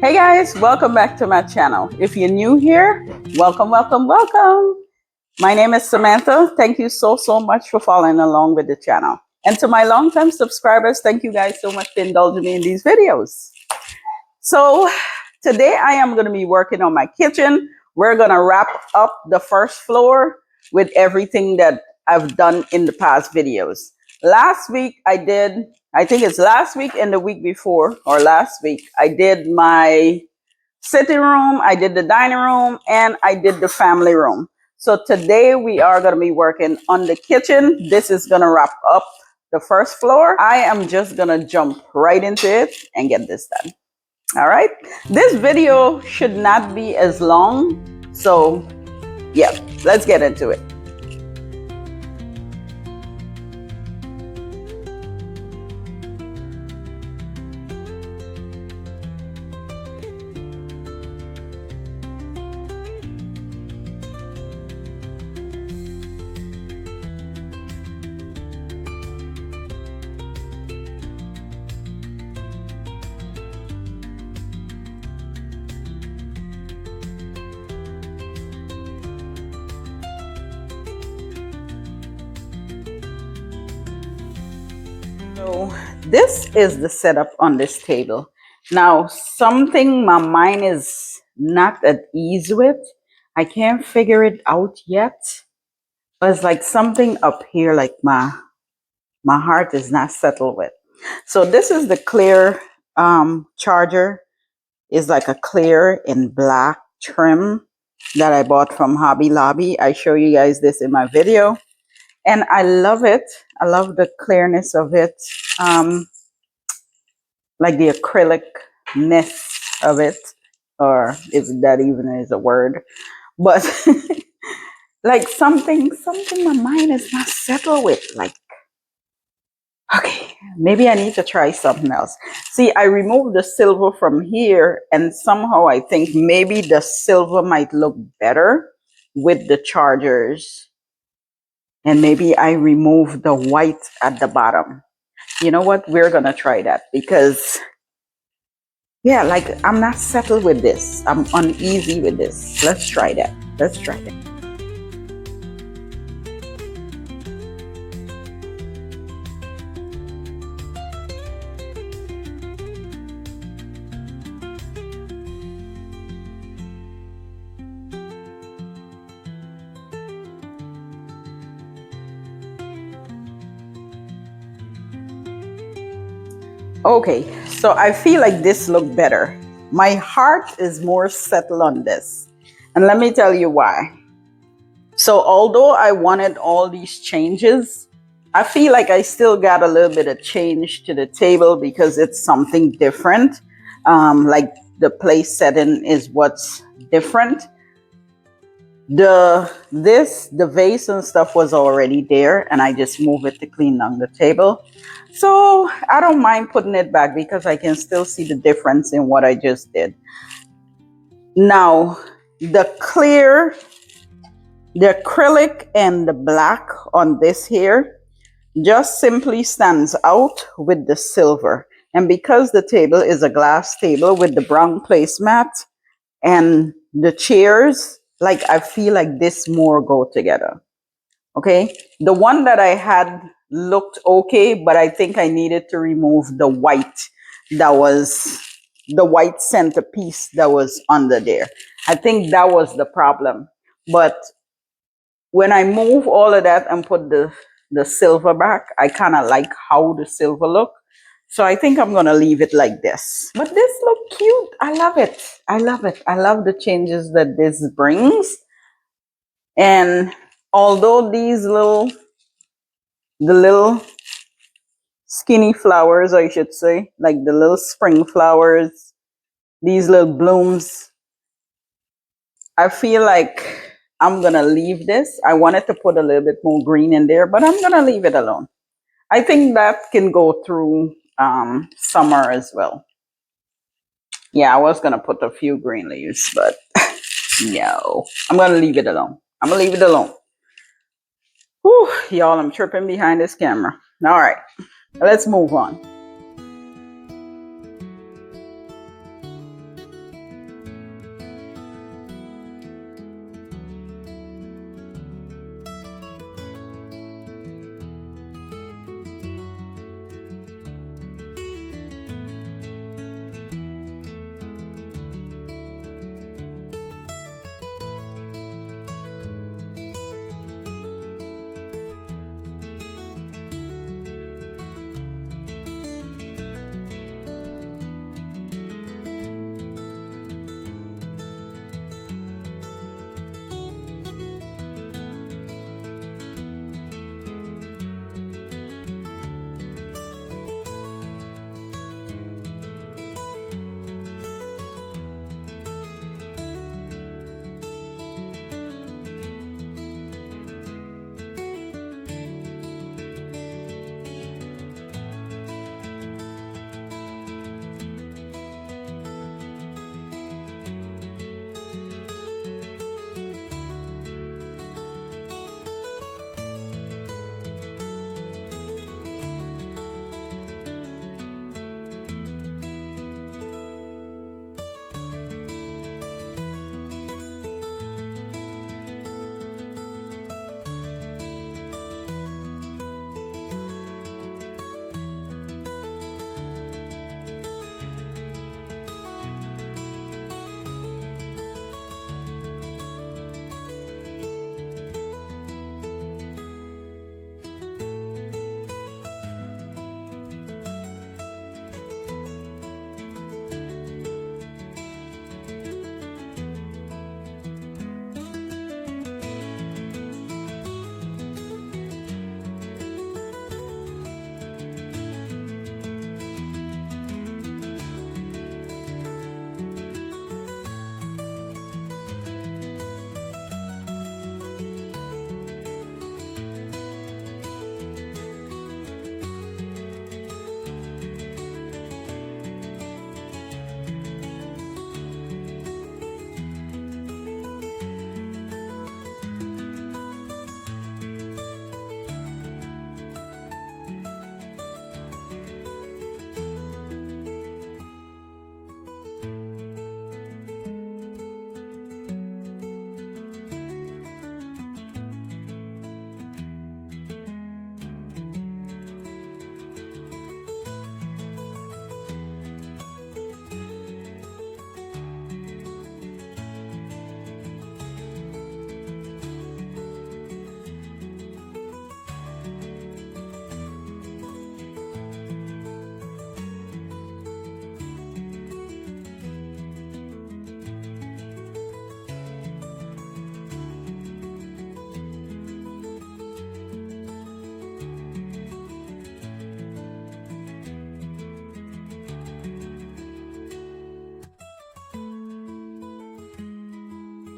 Hey guys, welcome back to my channel. If you're new here, welcome, welcome, welcome. My name is Samantha. Thank you so much for following along with the channel. And to my longtime subscribers, thank you guys so much for indulging me in these videos. So today I am going to be working on my kitchen. We're going to wrap up the first floor with everything that I've done in the past videos. Last week I think it's last week and the week before, or last week, I did my sitting room, I did the dining room, and I did the family room. So today we are going to be working on the kitchen. This is going to wrap up the first floor. I am just going to jump right into it and get this done. All right. This video should not be as long. So yeah, let's get into it. So this is the setup on this table. Now, something my mind is not at ease with. I can't figure it out yet. But it's like something up here, like my heart is not settled with. So this is the clear charger. Is like a clear in black trim that I bought from Hobby Lobby. I show you guys this in my video. And I love it. I love the clearness of it. Like the acrylic-ness of it, or if that even is a word. But like something my mind is not settled with. Like, okay, maybe I need to try something else. See, I removed the silver from here, and somehow I think maybe the silver might look better with the chargers. And maybe I remove the white at the bottom. You know what? We're going to try that because, yeah, like I'm not settled with this. I'm uneasy with this. Let's try that. Let's try that. Okay, so I feel like this looked better. My heart is more settled on this. And let me tell you why. So although I wanted all these changes, I feel like I still got a little bit of change to the table because it's something different. Like the place setting is what's different. The vase and stuff was already there, and I just moved it to clean down the table. So I don't mind putting it back because I can still see the difference in what I just did. Now, the acrylic and the black on this here just simply stands out with the silver. And because the table is a glass table with the brown placemat and the chairs, like I feel like this more go together. Okay, the one that I had looked okay, but I think I needed to remove the white, that was the white centerpiece that was under there. I think that was the problem. But when I move all of that and put the silver back, I kind of like how the silver look. So I think I'm going to leave it like this. But this look cute. I love it. I love it. I love the changes that this brings. And although the little skinny flowers, I should say, like the little spring flowers, these little blooms, I feel like I'm going to leave this. I wanted to put a little bit more green in there, but I'm going to leave it alone. I think that can go through summer as well. Yeah, I was going to put a few green leaves, but no, I'm going to leave it alone. I'm going to leave it alone. Whew, y'all, I'm tripping behind this camera. All right, let's move on.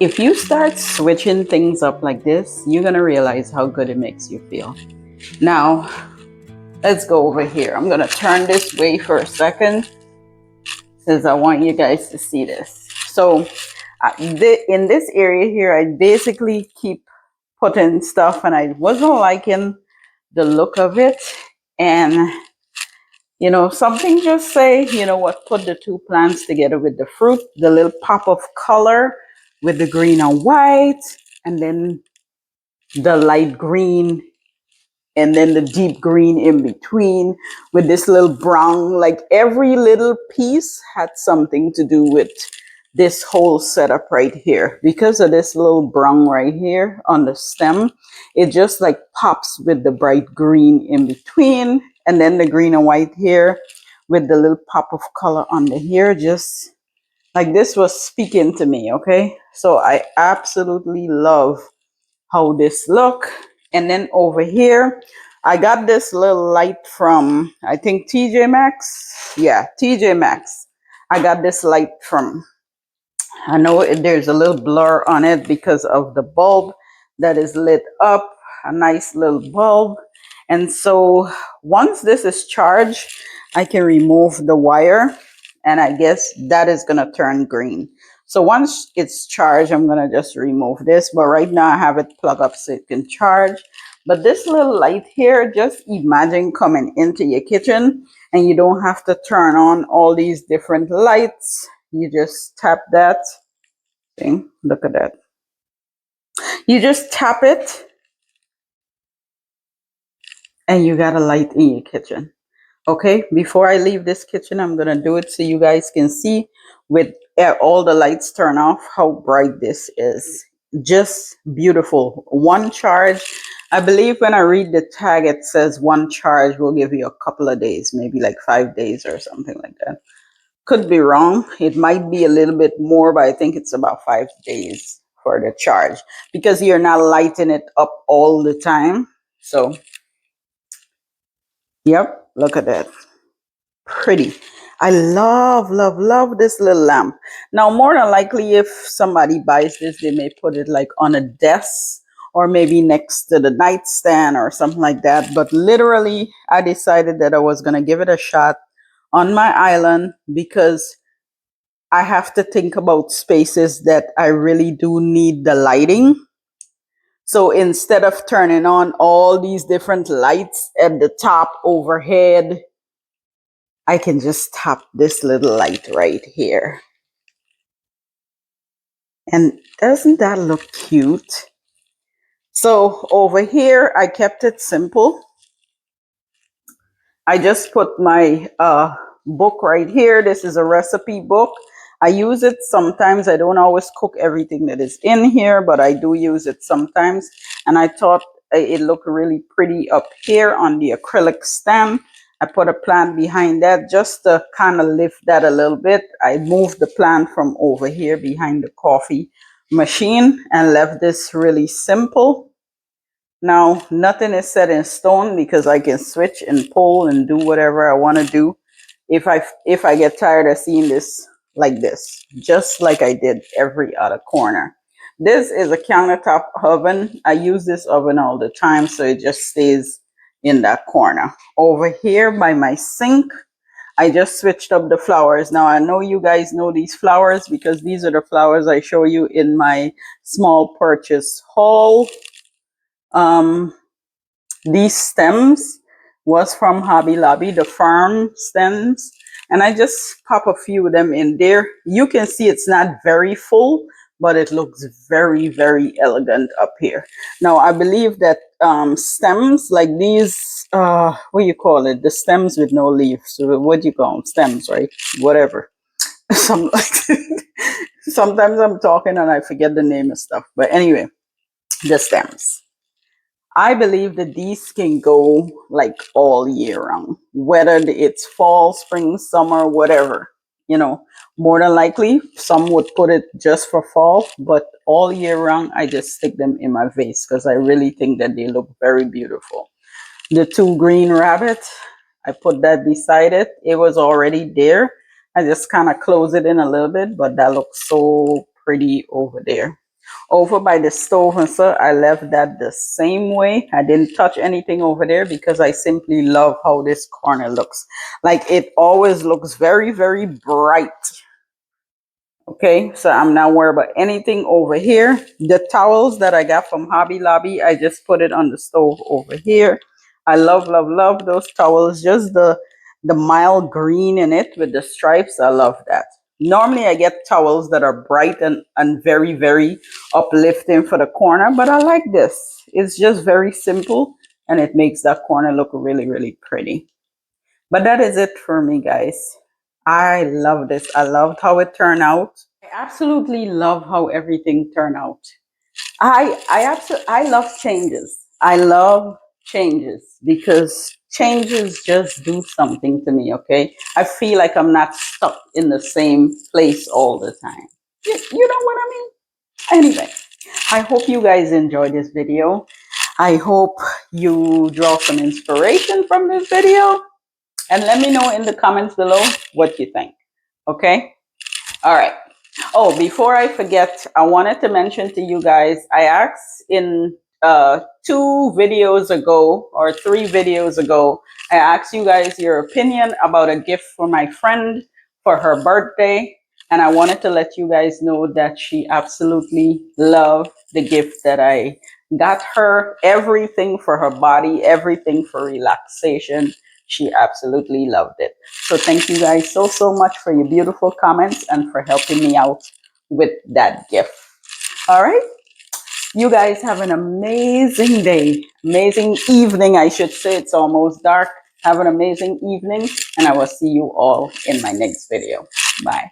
If you start switching things up like this, you're gonna realize how good it makes you feel. Now, let's go over here. I'm gonna turn this way for a second because I want you guys to see this. So in this area here, I basically keep putting stuff and I wasn't liking the look of it. And, you know, something just say, you know what, put the two plants together with the fruit, the little pop of color with the green and white, and then the light green and then the deep green in between with this little brown. Like every little piece had something to do with this whole setup right here. Because of this little brown right here on the stem, it just like pops with the bright green in between, and then the green and white here with the little pop of color on the here. Just like this was speaking to me. Okay, so I absolutely love how this look. And then over here, I got this little light from, I think, TJ Maxx. Yeah, TJ Maxx. I got this light from, I know there's a little blur on it because of the bulb that is lit up, a nice little bulb. And so once this is charged, I can remove the wire, and I guess that is going to turn green. So once it's charged, I'm going to just remove this. But right now I have it plugged up so it can charge. But this little light here, just imagine coming into your kitchen and you don't have to turn on all these different lights. You just tap that thing. Look at that. You just tap it and you got a light in your kitchen. Okay, before I leave this kitchen, I'm going to do it so you guys can see with all the lights turned off how bright this is. Just beautiful. One charge. I believe when I read the tag, it says one charge will give you a couple of days, maybe like 5 days or something like that. Could be wrong. It might be a little bit more, but I think it's about 5 days for the charge because you're not lighting it up all the time. So, yep, look at that. Pretty. I love, love, love this little lamp. Now, more than likely, if somebody buys this, they may put it like on a desk or maybe next to the nightstand or something like that. But literally, I decided that I was going to give it a shot on my island because I have to think about spaces that I really do need the lighting. So instead of turning on all these different lights at the top overhead, I can just tap this little light right here. And doesn't that look cute? So over here, I kept it simple. I just put my book right here. This is a recipe book. I use it sometimes. I don't always cook everything that is in here, but I do use it sometimes. And I thought it looked really pretty up here on the acrylic stand. I put a plant behind that just to kind of lift that a little bit. I moved the plant from over here behind the coffee machine and left this really simple. Now, nothing is set in stone because I can switch and pull and do whatever I want to do if I get tired of seeing this like this, just like I did every other corner. This is a countertop oven. I use this oven all the time, so it just stays in that corner. Over here by my sink, I just switched up the flowers. Now, I know you guys know these flowers because these are the flowers I show you in my small purchase haul. These stems was from Hobby Lobby, the farm stems, and I just pop a few of them in there. You can see it's not very full, but it looks very, very elegant up here. Now, I believe that stems like these, what do you call it? The stems with no leaves. What do you call them? Stems, right? Whatever. Some, sometimes I'm talking and I forget the name of stuff. But anyway, the stems. I believe that these can go like all year round, whether it's fall, spring, summer, whatever. You know, more than likely, some would put it just for fall, but all year round, I just stick them in my vase because I really think that they look very beautiful. The two green rabbits, I put that beside it. It was already there. I just kind of close it in a little bit, but that looks so pretty over there. Over by the stove and so I left that the same way. I didn't touch anything over there because I simply love how this corner looks. Like it always looks very, very bright. Okay, so I'm not worried about anything over here. The towels that I got from Hobby Lobby, I just put it on the stove over here. I love, love, love those towels. Just the mild green in it with the stripes. I love that. Normally I get towels that are bright and very, very uplifting for the corner, but I like this. It's just very simple and it makes that corner look really, really pretty. But that is it for me, guys. I love this. I loved how it turned out. I absolutely love how everything turned out. I love changes. I love changes because changes just do something to me, okay? I feel like I'm not stuck in the same place all the time. You know what I mean? Anyway, I hope you guys enjoyed this video. I hope you draw some inspiration from this video and let me know in the comments below what you think. Okay? All right. Oh, before I forget, I wanted to mention to you guys, I asked in 2 videos ago or 3 videos ago, I asked you guys your opinion about a gift for my friend for her birthday. And I wanted to let you guys know that she absolutely loved the gift that I got her. Everything for her body, everything for relaxation. She absolutely loved it. So thank you guys so, so much for your beautiful comments and for helping me out with that gift. All right. You guys have an amazing day, amazing evening, I should say. It's almost dark. Have an amazing evening, and I will see you all in my next video. Bye.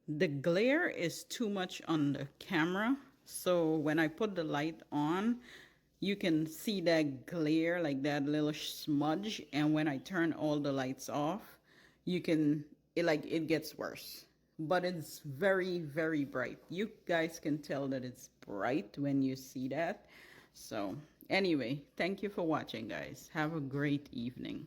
The glare is too much on the camera. So when I put the light on, you can see that glare, like that little smudge. And when I turn all the lights off, you can, it gets worse. But it's very, very bright. You guys can tell that it's bright when you see that. So anyway, thank you for watching, guys. Have a great evening.